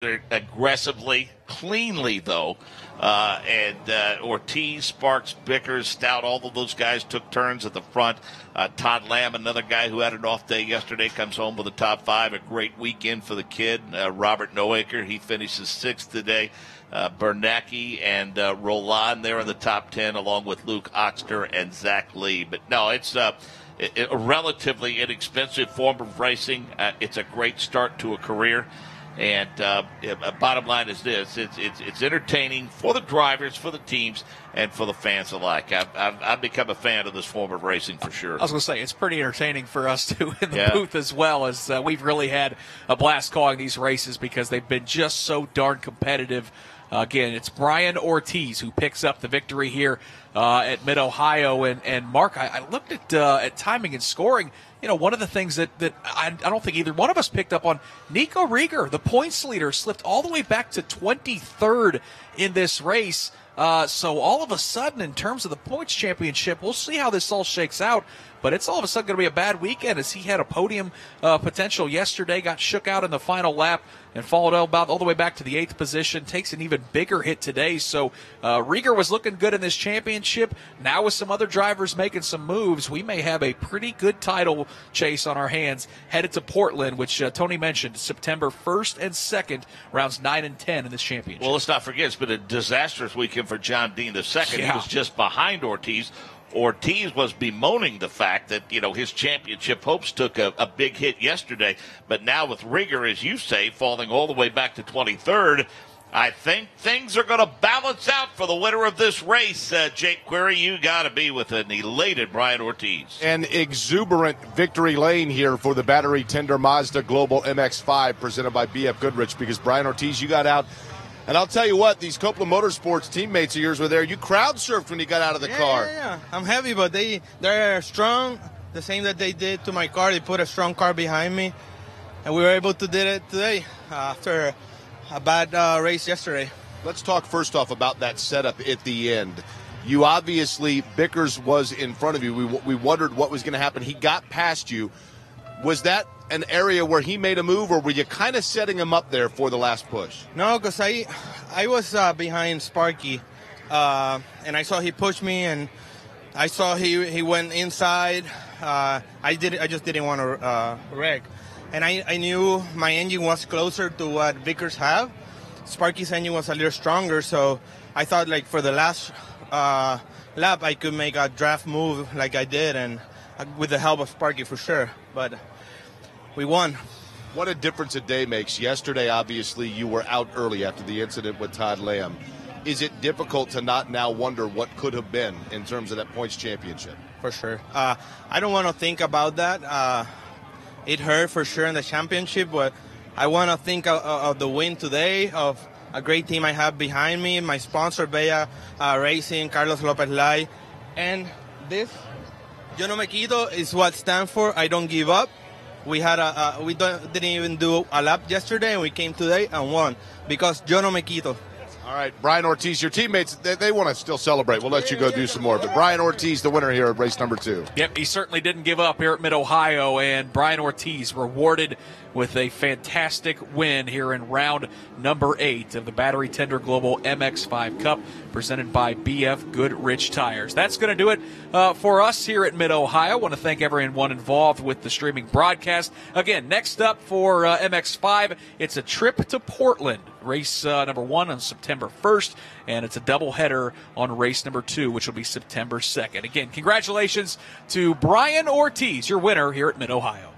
aggressively, cleanly, though. Ortiz, Sparks, Bickers, Stout, all of those guys took turns at the front. Todd Lamb, another guy who had an off day yesterday, comes home with a top five. A great weekend for the kid. Robert Noaker, he finishes sixth today. Bernacki and Roland there in the top 10, along with Luke Oxter and Zach Lee. But no, it's a relatively inexpensive form of racing. It's a great start to a career. And bottom line is this: it's entertaining for the drivers, for the teams, and for the fans alike. I've become a fan of this form of racing for sure. I was going to say it's pretty entertaining for us too in the booth as well, as we've really had a blast calling these races because they've been just so darn competitive. Again, it's Brian Ortiz who picks up the victory here at Mid-Ohio. And Mark, I looked at timing and scoring. You know, one of the things that I don't think either one of us picked up on, Nico Rieger, the points leader, slipped all the way back to 23rd in this race. So all of a sudden, in terms of the points championship, we'll see how this all shakes out. But it's all of a sudden going to be a bad weekend, as he had a podium potential yesterday, got shook out in the final lap, and followed all the way back to the 8th position. Takes an even bigger hit today. So Rieger was looking good in this championship. Now with some other drivers making some moves, we may have a pretty good title chase on our hands headed to Portland, which Tony mentioned, September 1st and 2nd, rounds 9 and 10 in this championship. Well, let's not forget, it's been a disastrous weekend for John Dean II. Yeah. He was just behind Ortiz. Ortiz was bemoaning the fact that, you know, his championship hopes took a big hit yesterday. But now with Rieger, as you say, falling all the way back to 23rd, I think things are going to balance out for the winner of this race. Jake Query, you got to be with an elated Brian Ortiz. An exuberant victory lane here for the battery tender Mazda Global MX-5 presented by BF Goodrich, because Brian Ortiz, you got out. And I'll tell you what, these Copeland Motorsports teammates of yours were there. You crowd surfed when you got out of the car. Yeah. I'm heavy, but they're strong. The same that they did to my car. They put a strong car behind me. And we were able to do it today after a bad race yesterday. Let's talk first off about that setup at the end. You obviously, Bickers was in front of you. We wondered what was going to happen. He got past you. Was that an area where he made a move, or were you kind of setting him up there for the last push? No, because I was behind Sparky, and I saw he pushed me, and I saw he went inside. I just didn't want to wreck, and I knew my engine was closer to what Vickers have. Sparky's engine was a little stronger, so I thought, like, for the last lap I could make a draft move like I did, and with the help of Sparky for sure. But we won. What a difference a day makes. Yesterday, obviously, you were out early after the incident with Todd Lamb. Is it difficult to not now wonder what could have been in terms of that points championship? For sure. I don't want to think about that. It hurt for sure in the championship, but I want to think of the win today, of a great team I have behind me, my sponsor, Bella Racing, Carlos Lopez Lai, and this, Yo no me quito, is what stands for I don't give up. We didn't even do a lap yesterday, and we came today and won because Yo no me quito. All right, Brian Ortiz, your teammates, they want to still celebrate. We'll let you go do some more. But Brian Ortiz, the winner here at race number 2. Yep, he certainly didn't give up here at Mid-Ohio, and Brian Ortiz rewarded with a fantastic win here in round number 8 of the Battery Tender Global MX-5 Cup, presented by BF Goodrich Tires. That's going to do it for us here at Mid-Ohio. I want to thank everyone involved with the streaming broadcast. Again, next up for MX-5, it's a trip to Portland. Race number 1 on September 1st, and it's a doubleheader on race number 2, which will be September 2nd. Again, congratulations to Brian Ortiz, your winner here at Mid-Ohio.